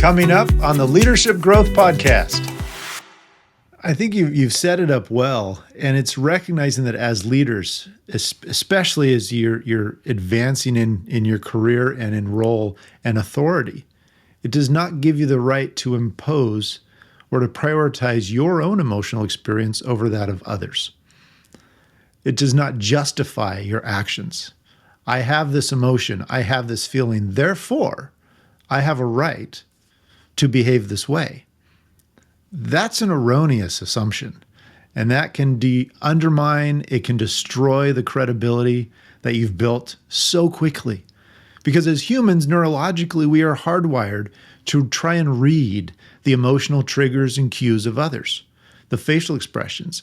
Coming up on the Leadership Growth Podcast. I think you've set it up well, and it's recognizing that as leaders, especially as you're advancing in your career and in role and authority, it does not give you the right to impose or to prioritize your own emotional experience over that of others. It does not justify your actions. I have this emotion, I have this feeling, therefore, I have a right to behave this way. That's an erroneous assumption, and that can undermine, it can destroy the credibility that you've built so quickly. Because as humans, neurologically, we are hardwired to try and read the emotional triggers and cues of others, the facial expressions.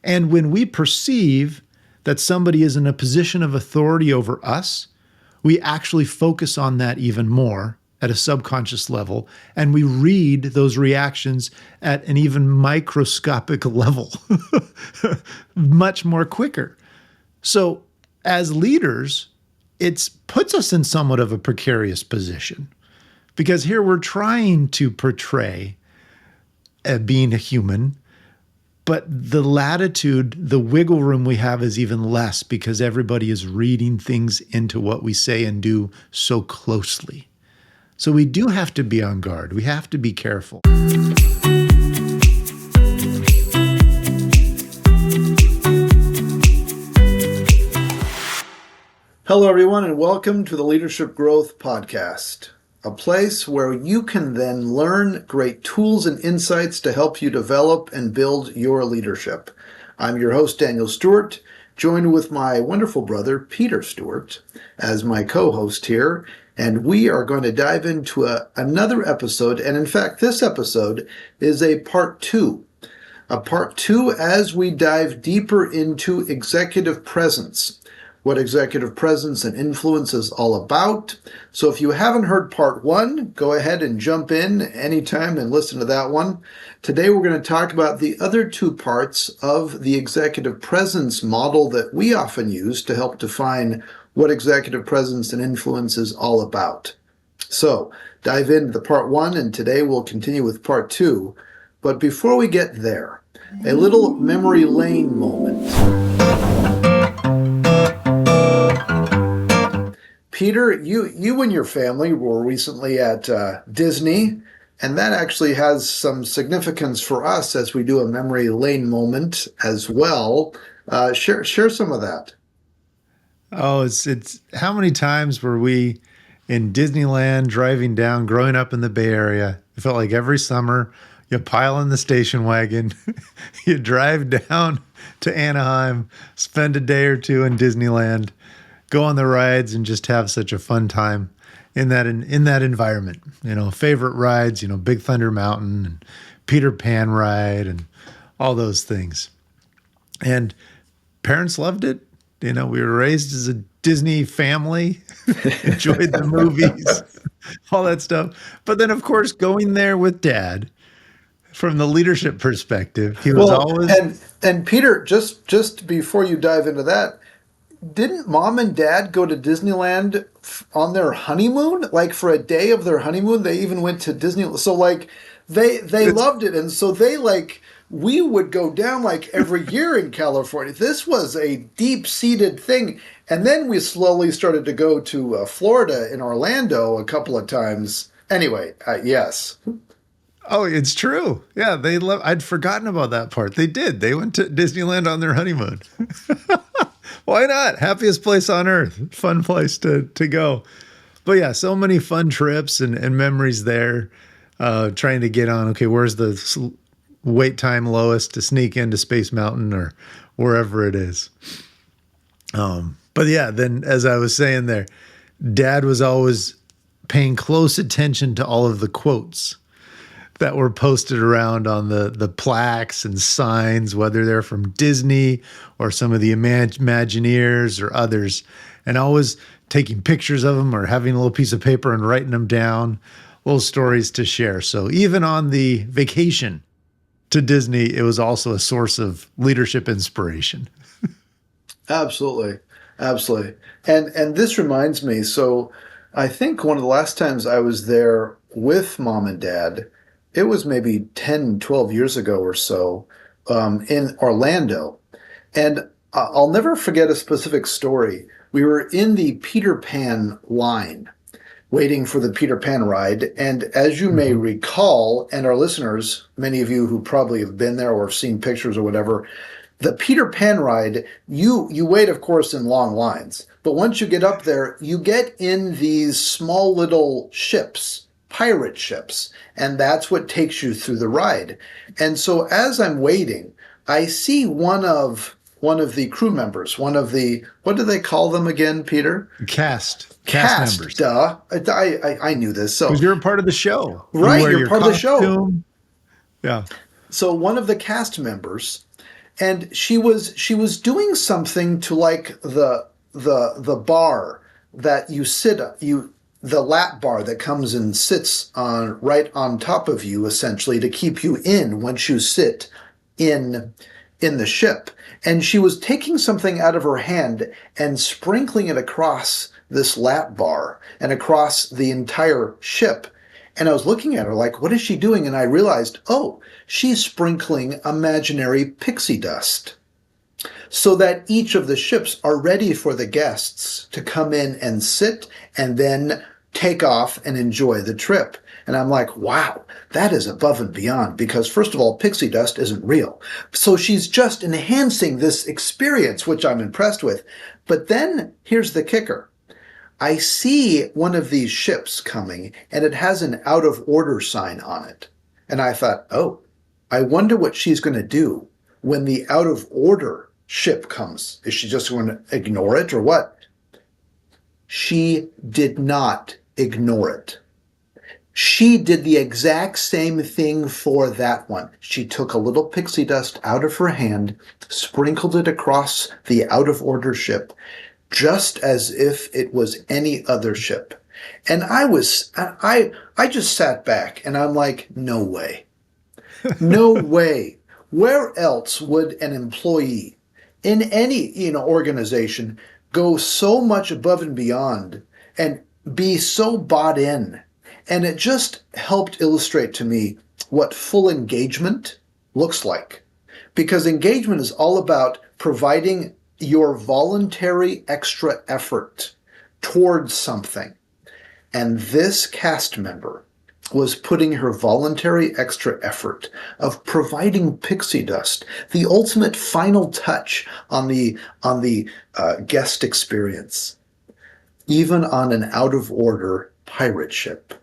And when we perceive that somebody is in a position of authority over us, we actually focus on that even more at a subconscious level, and we read those reactions at an even microscopic level, much more quicker. So as leaders, it puts us in somewhat of a precarious position, because here we're trying to portray being a human, but the latitude, the wiggle room we have is even less because everybody is reading things into what we say and do so closely. So we do have to be on guard. We have to be careful. Hello, everyone, and welcome to the Leadership Growth Podcast, a place where you can then learn great tools and insights to help you develop and build your leadership. I'm your host, Daniel Stewart, joined with my wonderful brother, Peter Stewart, as my co-host here. And we are going to dive into another episode. And in fact, this episode is a part two. A part two as we dive deeper into executive presence, what executive presence and influence is all about. So if you haven't heard part one, go ahead and jump in anytime and listen to that one. Today we're going to talk about the other two parts of the executive presence model that we often use to help define what executive presence and influence is all about. So dive into the part one, and today we'll continue with part two. But before we get there, a little memory lane moment. Peter, you and your family were recently at Disney, and that actually has some significance for us as we do a memory lane moment as well. Share some of that. Oh, it's how many times were we in Disneyland driving down, growing up in the Bay Area? It felt like every summer you pile in the station wagon, you drive down to Anaheim, spend a day or two in Disneyland, go on the rides, and just have such a fun time in that environment. You know, favorite rides, Big Thunder Mountain and Peter Pan ride and all those things. And parents loved it. We were raised as a Disney family, enjoyed the movies, all that stuff. But then, of course, going there with Dad, from the leadership perspective, he was always... And Peter, just before you dive into that, didn't Mom and Dad go to Disneyland on their honeymoon? Like for a day of their honeymoon, they even went to Disneyland. So like they loved it. And so we would go down like every year in California. This was a deep-seated thing. And then we slowly started to go to Florida in Orlando a couple of times. Anyway, yes. Oh, it's true. Yeah, I'd forgotten about that part. They did. They went to Disneyland on their honeymoon. Why not? Happiest place on earth. Fun place to go. But yeah, so many fun trips and memories there. Trying to get on, okay, where's the wait time lowest to sneak into Space Mountain or wherever it is. But yeah, then as I was saying there, Dad was always paying close attention to all of the quotes that were posted around on the plaques and signs, whether they're from Disney or some of the Imagineers or others, and always taking pictures of them or having a little piece of paper and writing them down, little stories to share. So even on the vacation to Disney, it was also a source of leadership inspiration. Absolutely. And this reminds me, so I think one of the last times I was there with mom and dad. It was maybe 10, 12 years ago or so, in Orlando. And I'll never forget a specific story. We were in the Peter Pan line waiting for the Peter Pan ride. And as you may Mhm. recall, and our listeners, many of you who probably have been there or have seen pictures or whatever, the Peter Pan ride, you wait, of course, in long lines. But once you get up there, you get in these small little ships, pirate ships, and that's what takes you through the ride. And so as I'm waiting, I see one of the crew members, one of the, what do they call them again, Peter? Cast Cast, members, duh. I knew this. So, because you're a part of the show. You right, wear you're your part of the show. costume. Yeah. So one of the cast members, and she was doing something to like the bar that you sit you the lap bar that comes and sits on right on top of you, essentially to keep you in once you sit in the ship. And she was taking something out of her hand and sprinkling it across this lap bar and across the entire ship. And I was looking at her like, what is she doing? And I realized, oh, she's sprinkling imaginary pixie dust so that each of the ships are ready for the guests to come in and sit and then take off and enjoy the trip. And I'm like, wow, that is above and beyond because, first of all, pixie dust isn't real. So she's just enhancing this experience, which I'm impressed with. But then here's the kicker. I see one of these ships coming and it has an out of order sign on it. And I thought, oh, I wonder what she's going to do when the out of order ship comes. Is she just going to ignore it or what? She did not ignore it. She did the exact same thing for that one. She took a little pixie dust out of her hand, sprinkled it across the out of order ship, just as if it was any other ship. And I just sat back and I'm like, no way. No way. Where else would an employee in any, organization go so much above and beyond and be so bought in? And it just helped illustrate to me what full engagement looks like. Because engagement is all about providing your voluntary extra effort towards something. And this cast member was putting her voluntary extra effort of providing pixie dust, the ultimate final touch on the guest experience, even on an out of order pirate ship.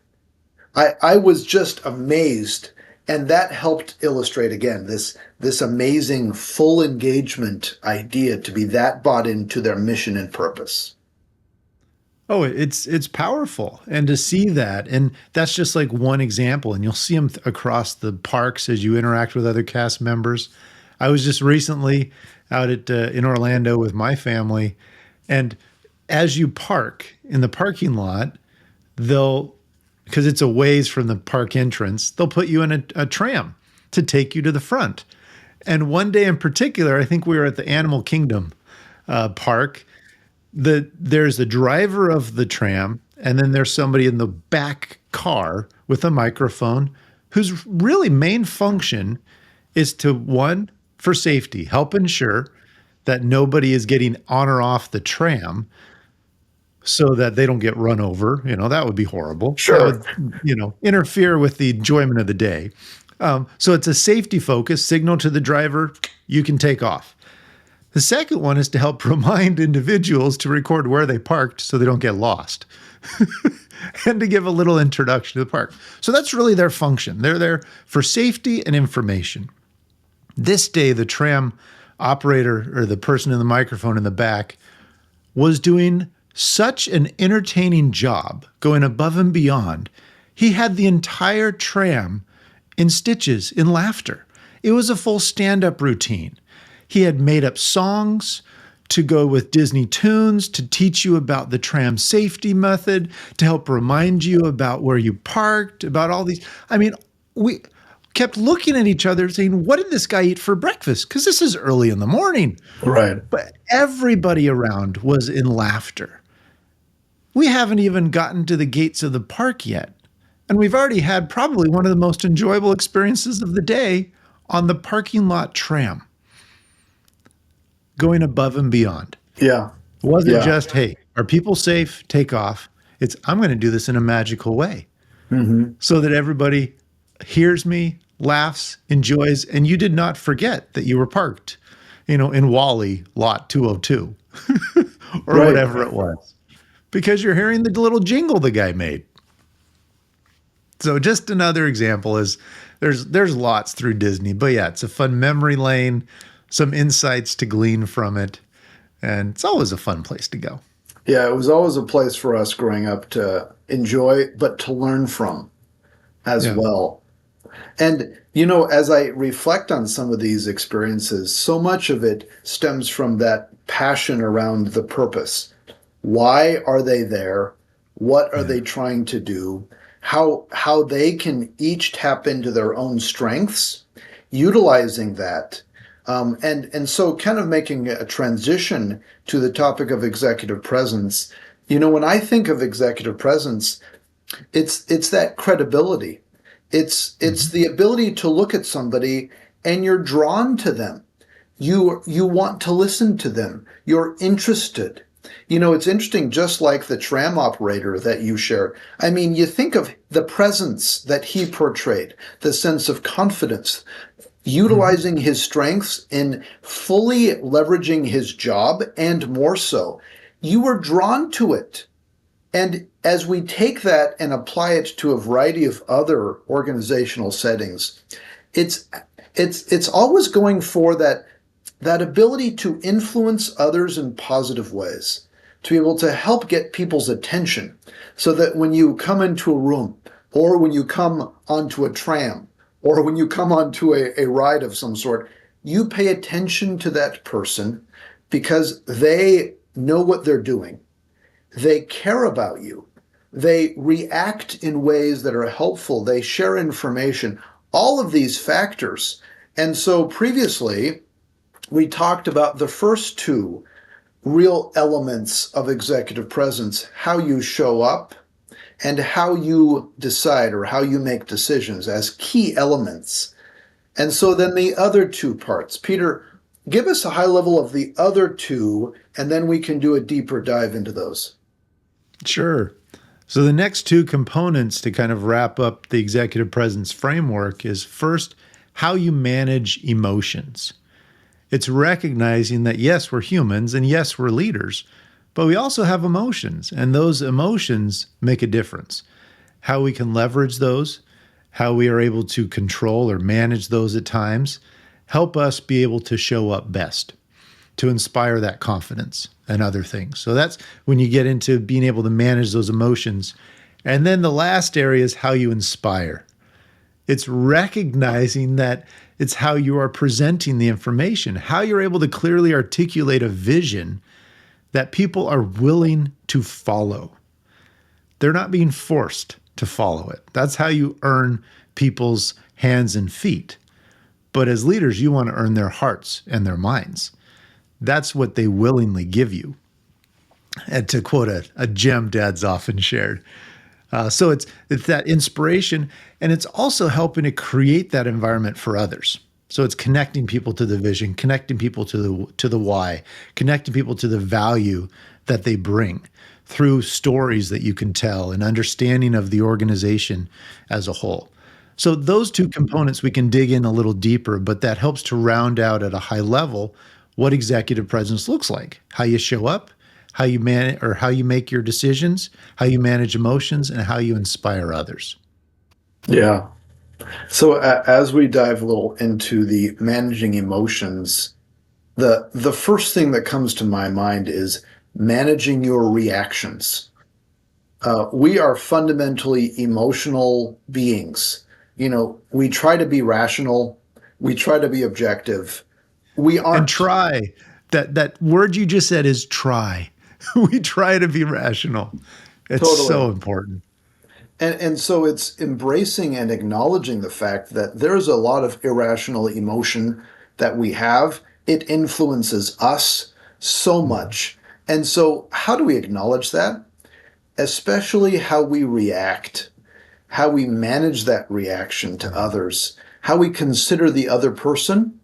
I was just amazed, and that helped illustrate again this amazing full engagement idea to be that bought into their mission and purpose. Oh, it's powerful, and to see that, and that's just like one example, and you'll see them across the parks as you interact with other cast members. I was just recently out at in Orlando with my family, and as you park in the parking lot, they'll because it's a ways from the park entrance, they'll put you in a tram to take you to the front. And one day in particular, I think we were at the Animal Kingdom park. There's the driver of the tram, and then there's somebody in the back car with a microphone whose really main function is to, one, for safety, help ensure that nobody is getting on or off the tram so that they don't get run over. That would be horrible. That Sure. would, interfere with the enjoyment of the day. So it's a safety focus, signal to the driver, you can take off. The second one is to help remind individuals to record where they parked so they don't get lost and to give a little introduction to the park. So that's really their function. They're there for safety and information. This day, the tram operator or the person in the microphone in the back was doing such an entertaining job, going above and beyond. He had the entire tram in stitches, in laughter. It was a full stand-up routine. He had made up songs to go with Disney tunes, to teach you about the tram safety method, to help remind you about where you parked, about all these. I mean, we kept looking at each other saying, what did this guy eat for breakfast? Because this is early in the morning. Right. But everybody around was in laughter. We haven't even gotten to the gates of the park yet. And we've already had probably one of the most enjoyable experiences of the day on the parking lot tram, going above and beyond. Yeah. It wasn't Yeah. just, hey, are people safe? Take off. It's, I'm going to do this in a magical way Hmm. so that everybody hears me, laughs, enjoys, and you did not forget that you were parked, in Wally lot 202 or Right. whatever it was, because you're hearing the little jingle the guy made. So just another example is there's lots through Disney, but yeah, it's a fun memory lane, some insights to glean from it, and it's always a fun place to go. Yeah, it was always a place for us growing up to enjoy, but to learn from as Yeah. well. And, as I reflect on some of these experiences, so much of it stems from that passion around the purpose. Why are they there? What are Yeah. they trying to do? How they can each tap into their own strengths, utilizing that. And so kind of making a transition to the topic of executive presence. When I think of executive presence, it's that credibility. It's Mhm. the ability to look at somebody and you're drawn to them. You want to listen to them. You're interested. It's interesting, just like the tram operator that you shared. I mean, you think of the presence that he portrayed, the sense of confidence, Mhm. utilizing his strengths in fully leveraging his job, and more so. You were drawn to it. And as we take that and apply it to a variety of other organizational settings, it's it's always going for that ability to influence others in positive ways, to be able to help get people's attention, so that when you come into a room, or when you come onto a tram, or when you come onto a ride of some sort, you pay attention to that person because they know what they're doing. They care about you. They react in ways that are helpful. They share information. All of these factors. And so previously, we talked about the first two real elements of executive presence: how you show up and how you decide, or how you make decisions, as key elements. And so then the other two parts. Peter, give us a high level of the other two, and then we can do a deeper dive into those. Sure. So the next two components to kind of wrap up the executive presence framework is first, how you manage emotions. It's recognizing that yes, we're humans and yes, we're leaders, but we also have emotions, and those emotions make a difference. How we can leverage those, how we are able to control or manage those at times, help us be able to show up best, to inspire that confidence and other things. So that's when you get into being able to manage those emotions. And then the last area is how you inspire. It's recognizing that it's how you are presenting the information, how you're able to clearly articulate a vision that people are willing to follow. They're not being forced to follow it. That's how you earn people's hands and feet. But as leaders, you want to earn their hearts and their minds. That's what they willingly give you. And to quote a gem Dad's often shared. So it's that inspiration, and it's also helping to create that environment for others. So it's connecting people to the vision, connecting people to the why, connecting people to the value that they bring through stories that you can tell and understanding of the organization as a whole. So those two components we can dig in a little deeper, but that helps to round out at a high level what executive presence looks like, how you show up, how you manage or how you make your decisions, how you manage emotions, and how you inspire others. Yeah. So as we dive a little into the managing emotions, the first thing that comes to my mind is managing your reactions. We are fundamentally emotional beings. We try to be rational, we try to be objective. We And aren't. try. That word you just said is try. We try to be rational. It's Totally. so important. And so it's embracing and acknowledging the fact that there's a lot of irrational emotion that we have. It influences us so Mhm. much. And so, how do we acknowledge that? Especially how we react. how we manage that reaction to others, how we consider the other person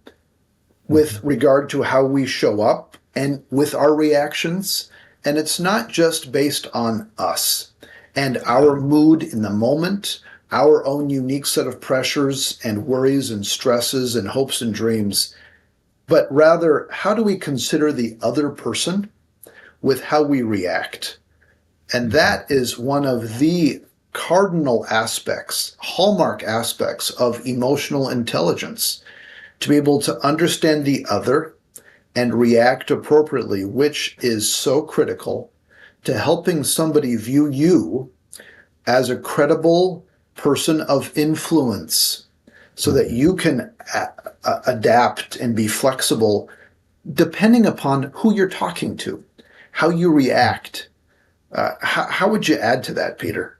with regard to how we show up and with our reactions. And it's not just based on us and our mood in the moment, our own unique set of pressures and worries and stresses and hopes and dreams, but rather, how do we consider the other person with how we react? And that is one of the cardinal aspects, hallmark aspects of emotional intelligence, to be able to understand the other and react appropriately, which is so critical to helping somebody view you as a credible person of influence so that you can adapt and be flexible depending upon who you're talking to, how you react. How would you add to that, Peter?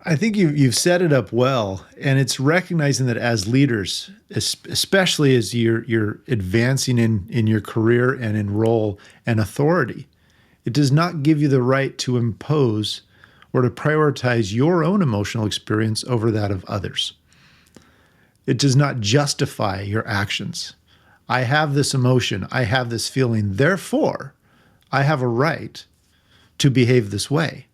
I think you've set it up well, and it's recognizing that as leaders, especially as you're advancing in your career and in role and authority, it does not give you the right to impose or to prioritize your own emotional experience over that of others. It does not justify your actions. I have this emotion, I have this feeling, therefore, I have a right to behave this way.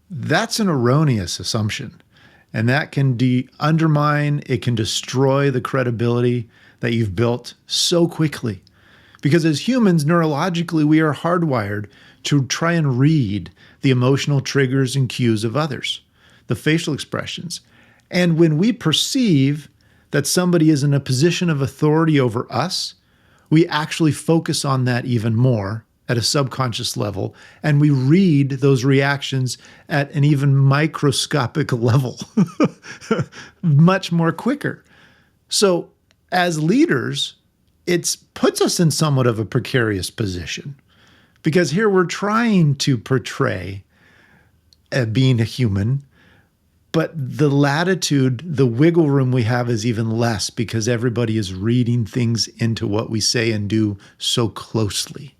That's an erroneous assumption. And that can undermine, it can destroy the credibility that you've built so quickly. Because as humans, neurologically, we are hardwired to try and read the emotional triggers and cues of others, the facial expressions. And when we perceive that somebody is in a position of authority over us, we actually focus on that even more at a subconscious level, and we read those reactions at an even microscopic level, much more quicker. So as leaders, it puts us in somewhat of a precarious position, because here we're trying to portray being a human, but the latitude, the wiggle room we have is even less because everybody is reading things into what we say and do so closely.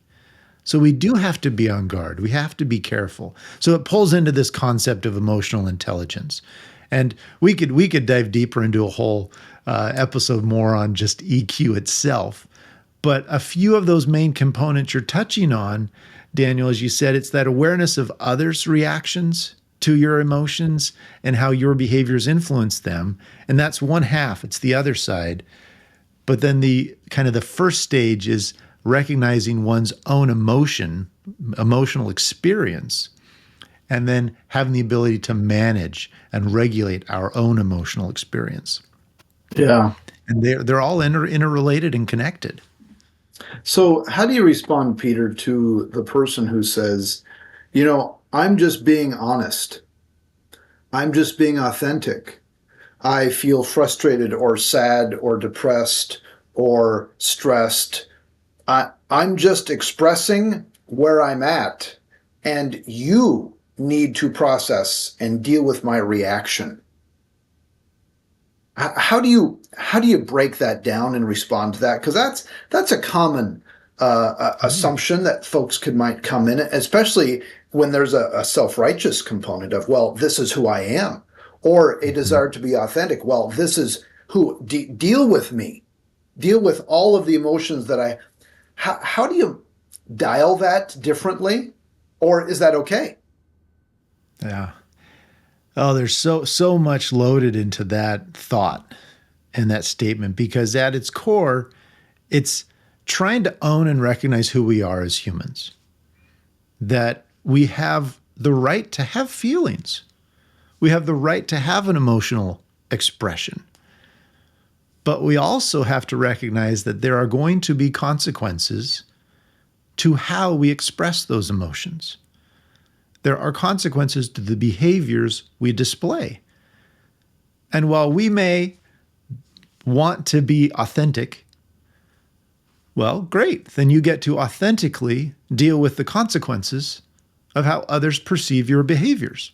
So we do have to be on guard. We have to be careful. So it pulls into this concept of emotional intelligence. And we could dive deeper into a whole episode more on just EQ itself. But a few of those main components you're touching on, Daniel, as you said, it's that awareness of others' reactions to your emotions and how your behaviors influence them. And that's one half, it's the other side. But then the first stage is recognizing one's own emotional experience, and then having the ability to manage and regulate our own emotional experience. Yeah. And they're all interrelated and connected. So how do you respond, Peter, to the person who says, I'm just being honest. I'm just being authentic. I feel frustrated or sad or depressed or stressed. I'm just expressing where I'm at, and you need to process and deal with my reaction. How do you break that down and respond to that? Because that's a common assumption that folks might come in, especially when there's a self-righteous component of, well, this is who I am, or a desire to be authentic. Well, this is who deal with me, deal with all of the emotions that I. How do you dial that differently, or is that okay? Yeah. Oh, there's so much loaded into that thought and that statement, because at its core, it's trying to own and recognize who we are as humans, that we have the right to have feelings. We have the right to have an emotional expression. But we also have to recognize that there are going to be consequences to how we express those emotions. There are consequences to the behaviors we display. And while we may want to be authentic, well, great. Then you get to authentically deal with the consequences of how others perceive your behaviors.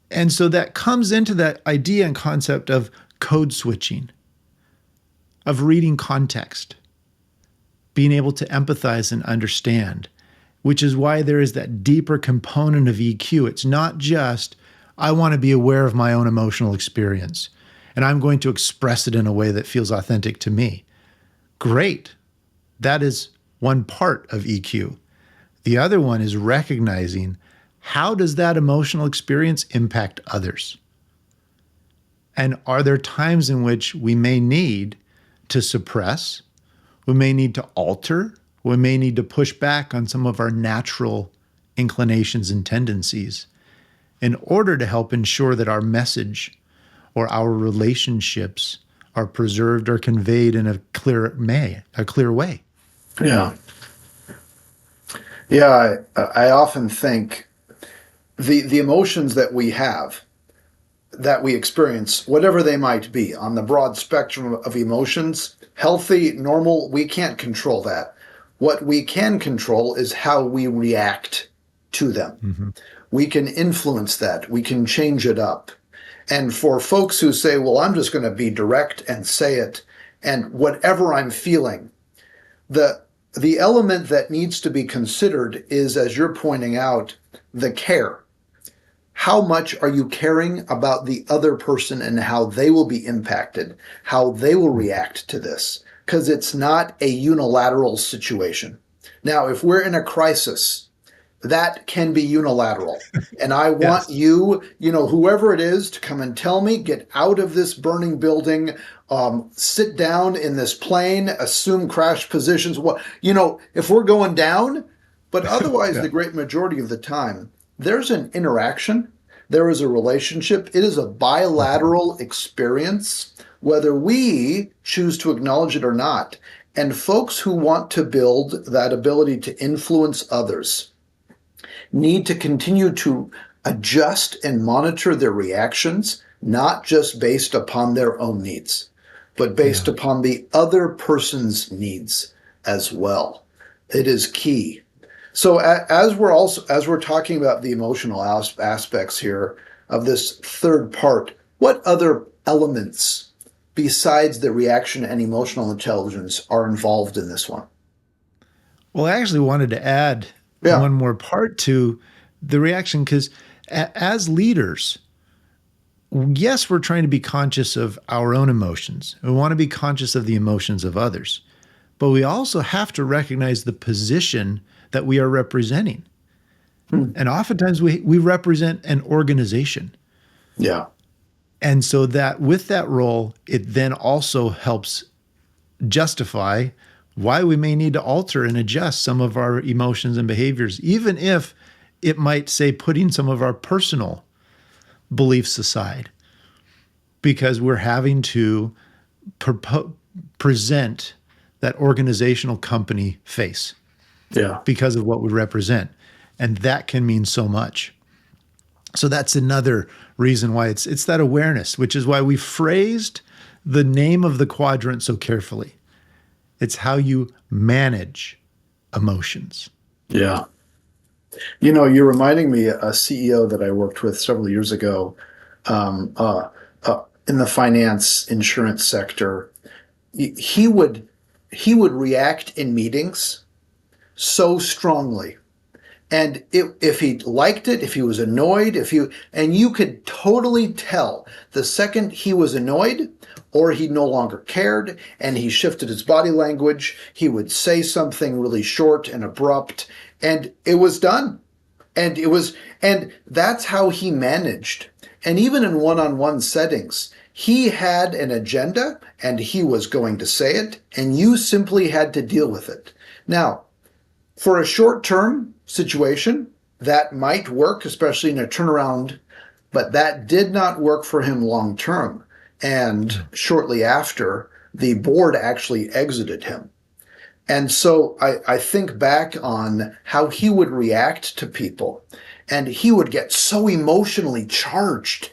And so that comes into that idea and concept of code switching, of reading context, being able to empathize and understand, which is why there is that deeper component of EQ. It's not just, I want to be aware of my own emotional experience and I'm going to express it in a way that feels authentic to me. Great. That is one part of EQ. The other one is recognizing, how does that emotional experience impact others? And are there times in which we may need to suppress, we may need to alter, we may need to push back on some of our natural inclinations and tendencies in order to help ensure that our message or our relationships are preserved or conveyed in a clear way. Yeah. Yeah, I often think the emotions that we have, that we experience, whatever they might be, on the broad spectrum of emotions, healthy, normal, we can't control that. What we can control is how we react to them. Mm-hmm. We can influence that. We can change it up. And for folks who say, well, I'm just going to be direct and say it, and whatever I'm feeling, the element that needs to be considered is, as you're pointing out, the care. How much are you caring about the other person and how they will be impacted, how they will react to this? Because it's not a unilateral situation. Now, if we're in a crisis, that can be unilateral. And I want Yes. you, whoever it is, to come and tell me, get out of this burning building, sit down in this plane, assume crash positions. If we're going down, but otherwise, Yeah. the great majority of the time, there's an interaction, there is a relationship, it is a bilateral experience, whether we choose to acknowledge it or not. And folks who want to build that ability to influence others need to continue to adjust and monitor their reactions, not just based upon their own needs, but based Yeah. upon the other person's needs as well. It is key. So as we're talking about the emotional aspects here of this third part, what other elements besides the reaction and emotional intelligence are involved in this one? Well, I actually wanted to add Yeah. one more part to the reaction because as leaders, yes, we're trying to be conscious of our own emotions. We want to be conscious of the emotions of others, but we also have to recognize the position that we are representing. And oftentimes we represent an organization. Yeah. And so that with that role, it then also helps justify why we may need to alter and adjust some of our emotions and behaviors, even if it might say putting some of our personal beliefs aside, because we're having to present that organizational company face Yeah. because of what we represent. And that can mean so much. So that's another reason why it's that awareness, which is why we phrased the name of the quadrant so carefully. It's how you manage emotions. Yeah. You're reminding me a CEO that I worked with several years ago in the finance insurance sector. He would react in meetings so strongly. And if he liked it, if he was annoyed, and you could totally tell the second he was annoyed or he no longer cared and he shifted his body language, he would say something really short and abrupt and it was done. And that's how he managed. And even in one-on-one settings, he had an agenda and he was going to say it and you simply had to deal with it. Now, for a short-term situation, that might work, especially in a turnaround, but that did not work for him long-term. And shortly after, the board actually exited him. And so I think back on how he would react to people, and he would get so emotionally charged.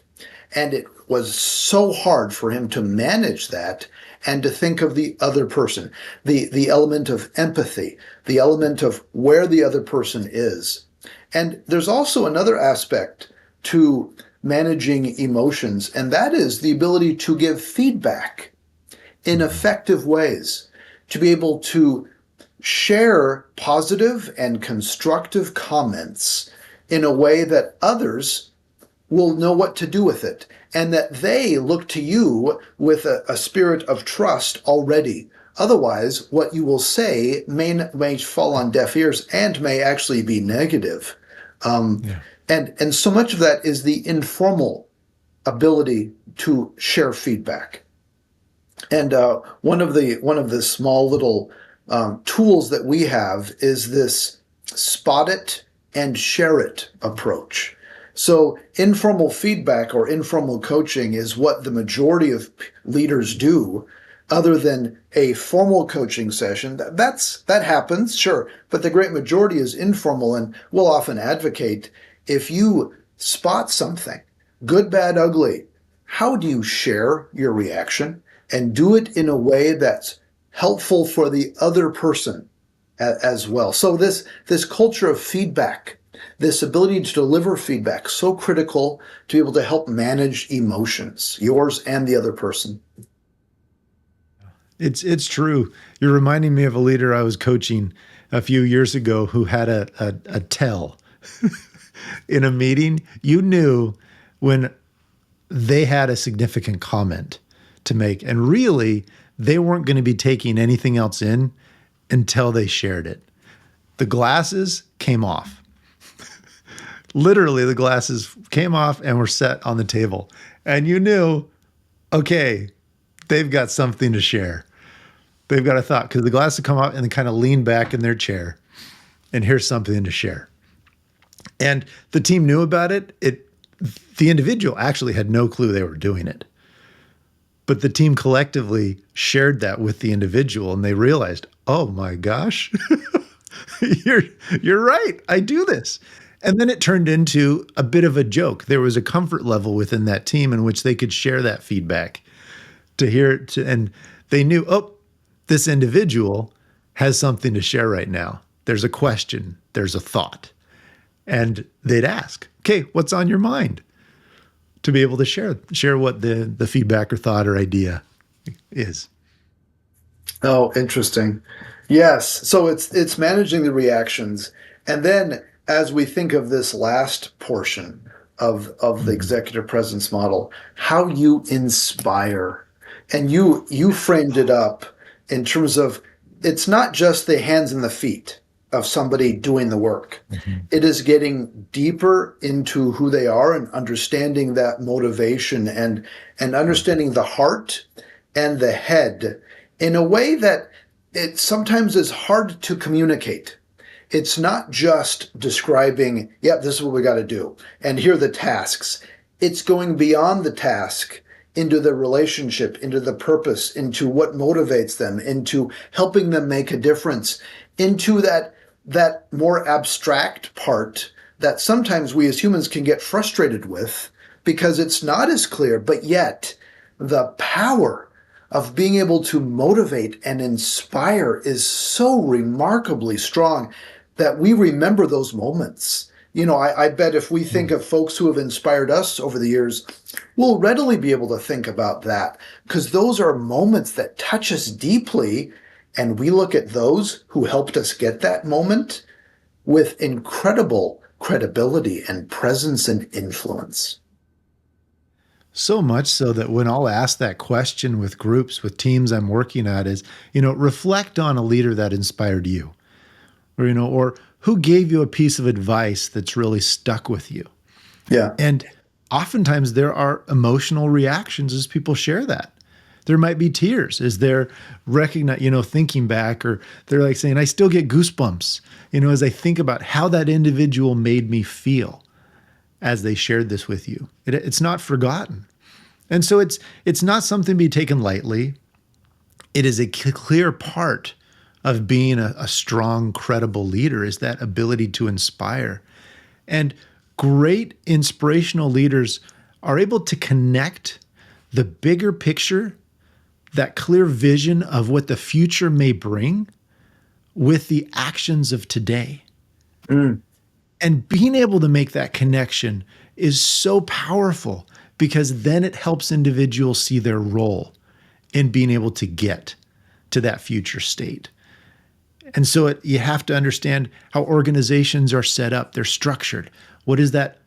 And it was so hard for him to manage that and to think of the other person, the element of empathy, the element of where the other person is. And there's also another aspect to managing emotions, and that is the ability to give feedback in effective ways, to be able to share positive and constructive comments in a way that others will know what to do with it, and that they look to you with a spirit of trust already. Otherwise, what you will say may fall on deaf ears and may actually be negative. Yeah. And so much of that is the informal ability to share feedback. And one of the small little tools that we have is this spot it and share it approach. So informal feedback or informal coaching is what the majority of leaders do, other than a formal coaching session. That happens, sure, but the great majority is informal, and we'll often advocate if you spot something, good, bad, ugly, how do you share your reaction and do it in a way that's helpful for the other person as well? So this culture of feedback, this ability to deliver feedback, so critical to be able to help manage emotions, yours and the other person. It's true. You're reminding me of a leader I was coaching a few years ago who had a tell in a meeting. You knew when they had a significant comment to make, and really they weren't going to be taking anything else in until they shared it. The glasses came off. Literally, the glasses came off and were set on the table. And you knew, okay, they've got something to share. They've got a thought, because the glasses come off and they kind of lean back in their chair. And here's something to share. And the team knew about it. The individual actually had no clue they were doing it. But the team collectively shared that with the individual, and they realized, oh my gosh, you're right. I do this. And then it turned into a bit of a joke. There was a comfort level within that team in which they could share that feedback to hear it. And they knew, oh, this individual has something to share right now. There's a question. There's a thought. And they'd ask, okay, what's on your mind? To be able to share what the feedback or thought or idea is. Oh, interesting. Yes. So it's managing the reactions. And then as we think of this last portion of the executive presence model, how you inspire. And you framed it up in terms of, it's not just the hands and the feet of somebody doing the work. Mm-hmm. It is getting deeper into who they are and understanding that motivation and understanding the heart and the head in a way that it sometimes is hard to communicate. It's not just describing, yeah, this is what we got to do, and here are the tasks. It's going beyond the task into the relationship, into the purpose, into what motivates them, into helping them make a difference, into that more abstract part that sometimes we as humans can get frustrated with because it's not as clear, but yet the power of being able to motivate and inspire is so remarkably strong that we remember those moments. You know, I bet if we think of folks who have inspired us over the years, we'll readily be able to think about that, because those are moments that touch us deeply, and we look at those who helped us get that moment with incredible credibility and presence and influence. So much so that when I'll ask that question with groups, with teams I'm working at, is, reflect on a leader that inspired you, or who gave you a piece of advice that's really stuck with you. Yeah. And oftentimes there are emotional reactions as people share that. There might be tears as they're thinking back, or they're like saying, I still get goosebumps, as I think about how that individual made me feel as they shared this with you. It's not forgotten. And so it's not something to be taken lightly. It is a clear part of being a strong, credible leader, is that ability to inspire. And great inspirational leaders are able to connect the bigger picture, that clear vision of what the future may bring, with the actions of today. Mm. And being able to make that connection is so powerful, because then it helps individuals see their role in being able to get to that future state. And so you have to understand how organizations are set up. They're structured. What is that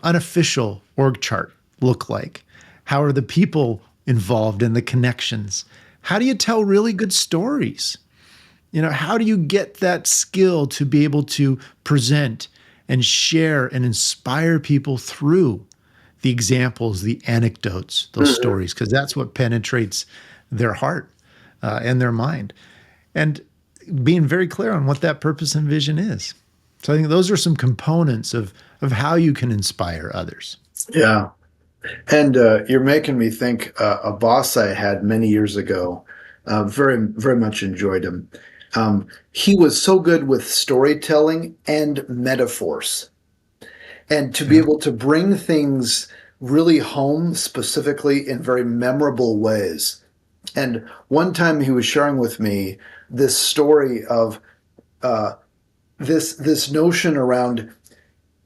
unofficial org chart look like? How are the people involved in the connections? How do you tell really good stories? How do you get that skill to be able to present and share and inspire people through the examples, the anecdotes, those stories? Because that's what penetrates their heart and their mind. And being very clear on what that purpose and vision is. So I think those are some components of how you can inspire others. Yeah. And you're making me think a boss I had many years ago, very, very much enjoyed him. He was so good with storytelling and metaphors. And to be Yeah. able to bring things really home specifically in very memorable ways. And one time he was sharing with me this story of this notion around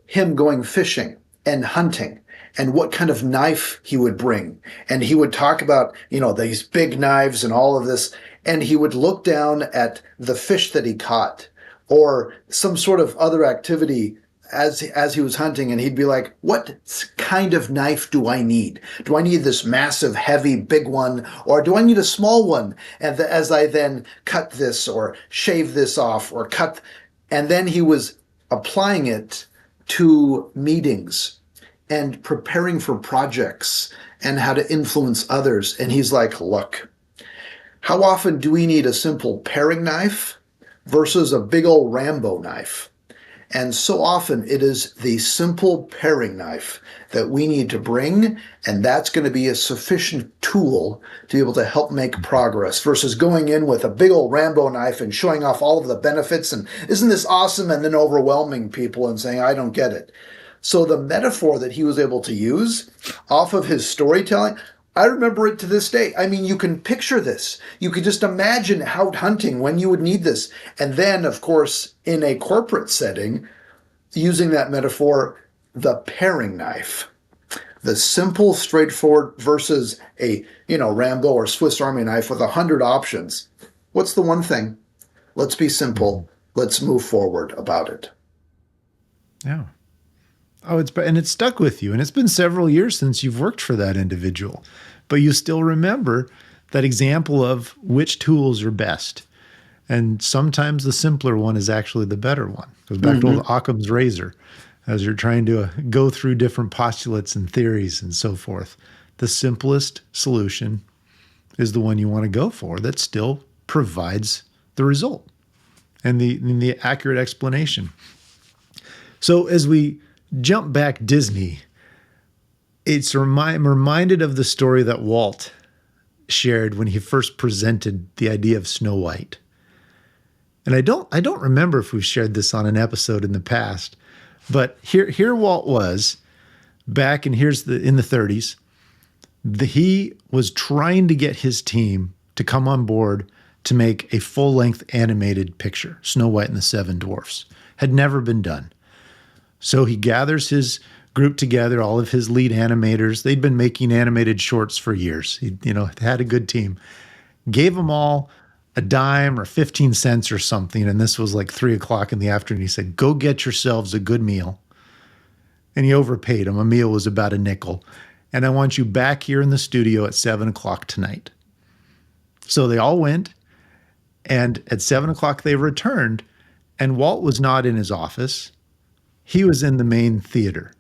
him going fishing and hunting and what kind of knife he would bring. And he would talk about, these big knives and all of this. And he would look down at the fish that he caught or some sort of other activity as he was hunting, and he'd be like, what kind of knife do I need? Do I need this massive, heavy, big one, or do I need a small one? And as I then cut this or shave this off or cut, and then he was applying it to meetings and preparing for projects and how to influence others. And he's like, look, how often do we need a simple paring knife versus a big old Rambo knife? And so often it is the simple paring knife that we need to bring, and that's going to be a sufficient tool to be able to help make progress versus going in with a big old Rambo knife and showing off all of the benefits and isn't this awesome, and then overwhelming people and saying, I don't get it. So the metaphor that he was able to use off of his storytelling, I remember it to this day. I mean, you can picture this. You can just imagine out hunting when you would need this. And then, of course, in a corporate setting, using that metaphor, the paring knife. The simple, straightforward versus a, Rambo or Swiss Army knife with 100 options. What's the one thing? Let's be simple. Let's move forward about it. Yeah. Oh, it's stuck with you. And it's been several years since you've worked for that individual, but you still remember that example of which tools are best. And sometimes the simpler one is actually the better one. It goes back to old Occam's razor as you're trying to go through different postulates and theories and so forth. The simplest solution is the one you want to go for that still provides the result and the accurate explanation. So as we jump back Disney, I'm reminded of the story that Walt shared when he first presented the idea of Snow White. And I don't remember if we've shared this on an episode in the past, but here Walt was back in the 30s. He was trying to get his team to come on board to make a full-length animated picture, Snow White and the Seven Dwarfs. Had never been done. So he gathers his group together, all of his lead animators. They'd been making animated shorts for years. He, had a good team. Gave them all a dime or 15 cents or something. And this was like 3:00 in the afternoon. He said, go get yourselves a good meal. And he overpaid them. A meal was about a nickel. And I want you back here in the studio at 7:00 tonight. So they all went. And at 7:00 they returned. And Walt was not in his office. He was in the main theater.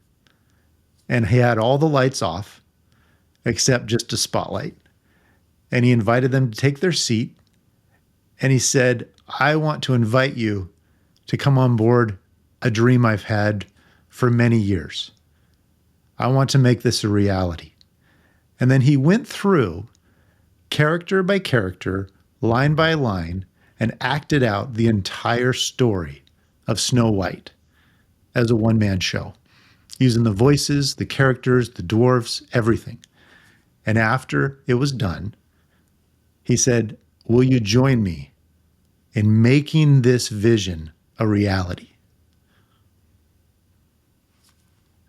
And he had all the lights off except just a spotlight. And he invited them to take their seat. And he said, I want to invite you to come on board a dream I've had for many years. I want to make this a reality. And then he went through character by character, line by line, and acted out the entire story of Snow White as a one-man show, using the voices, the characters, the dwarves, everything. And after it was done, he said, will you join me in making this vision a reality?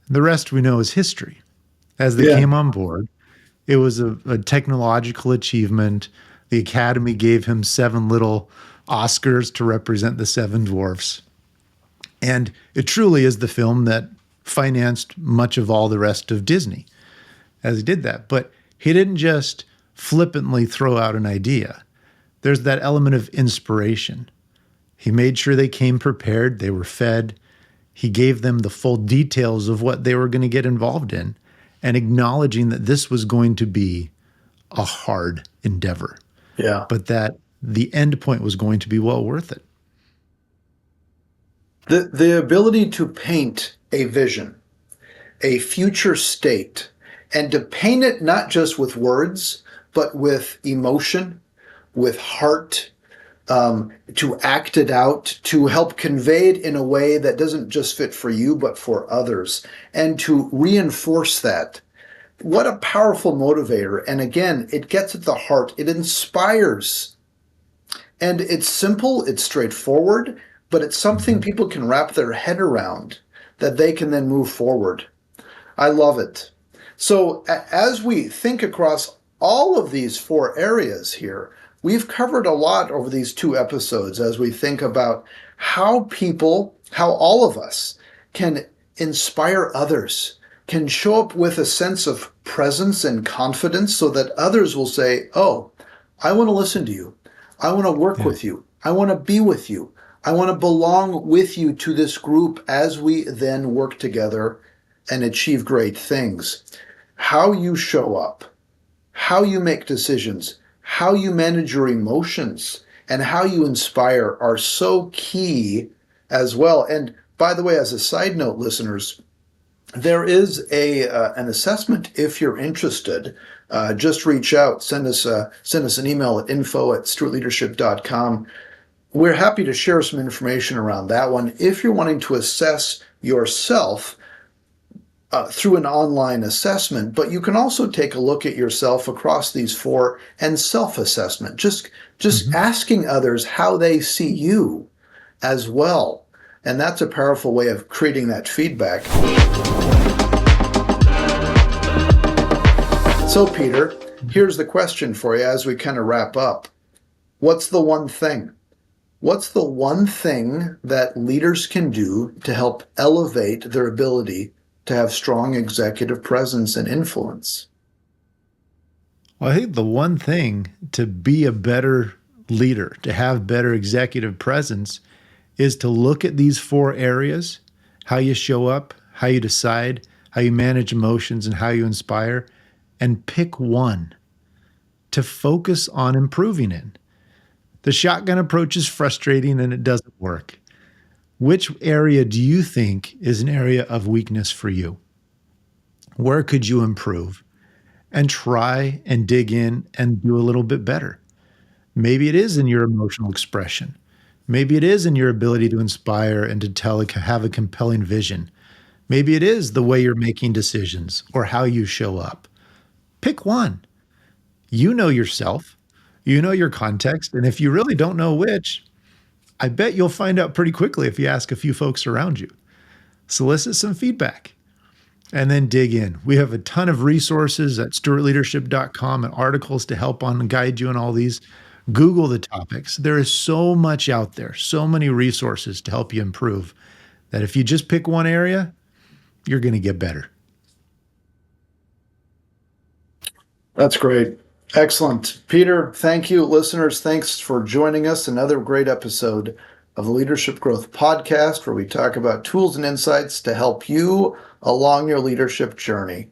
The rest we know is history. As they came on board, it was a technological achievement, The Academy gave him 7 little Oscars to represent the 7 dwarfs. And it truly is the film that financed much of all the rest of Disney as he did that. But he didn't just flippantly throw out an idea. There's that element of inspiration. He made sure they came prepared, they were fed. He gave them the full details of what they were going to get involved in, and acknowledging that this was going to be a hard endeavor. Yeah. But that the end point was going to be well worth it. The ability to paint a vision, a future state, and to paint it not just with words, but with emotion, with heart, to act it out, to help convey it in a way that doesn't just fit for you, but for others, and to reinforce that. What a powerful motivator. And again, it gets at the heart. It inspires. And it's simple, it's straightforward, but it's something people can wrap their head around that they can then move forward. I love it. So as we think across all of these 4 areas here, we've covered a lot over these 2 episodes as we think about how all of us can inspire others, can show up with a sense of presence and confidence so that others will say, oh, I want to listen to you. I want to work with you. I want to be with you. I want to belong with you to this group as we then work together and achieve great things. How you show up, how you make decisions, how you manage your emotions, and how you inspire are so key as well. And by the way, as a side note, listeners, there is an assessment if you're interested. Just reach out, send us an email at info@stewartleadership.com. We're happy to share some information around that one if you're wanting to assess yourself through an online assessment, but you can also take a look at yourself across these 4 and self-assessment, just asking others how they see you as well. And that's a powerful way of creating that feedback. So Peter, here's the question for you as we kind of wrap up. What's the one thing? What's the one thing that leaders can do to help elevate their ability to have strong executive presence and influence? Well, I think the one thing to be a better leader, to have better executive presence, is to look at these 4 areas, how you show up, how you decide, how you manage emotions, and how you inspire, and pick one to focus on improving in. The shotgun approach is frustrating and it doesn't work. Which area do you think is an area of weakness for you? Where could you improve? And try and dig in and do a little bit better. Maybe it is in your emotional expression. Maybe it is in your ability to inspire and to have a compelling vision. Maybe it is the way you're making decisions or how you show up. Pick one. You know yourself. You know your context. And if you really don't know which, I bet you'll find out pretty quickly if you ask a few folks around you. Solicit some feedback and then dig in. We have a ton of resources at stewartleadership.com and articles to help on and guide you in all these. Google the topics. There is so much out there, so many resources to help you improve, that if you just pick one area, you're going to get better. That's great. Excellent. Peter, thank you. Listeners, thanks for joining us. Another great episode of the Leadership Growth Podcast, where we talk about tools and insights to help you along your leadership journey.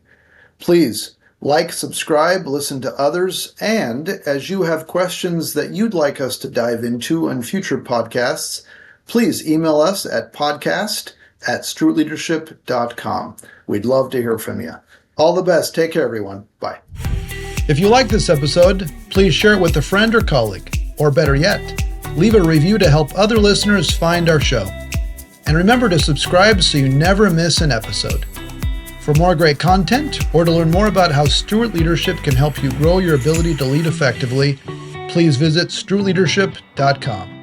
Please like, subscribe, listen to others, and as you have questions that you'd like us to dive into in future podcasts, please email us at podcast@stewartleadership.com. We'd love to hear from you. All the best. Take care, everyone. Bye. If you like this episode, please share it with a friend or colleague, or better yet, leave a review to help other listeners find our show. And remember to subscribe so you never miss an episode. For more great content, or to learn more about how Stewart Leadership can help you grow your ability to lead effectively, please visit stewartleadership.com.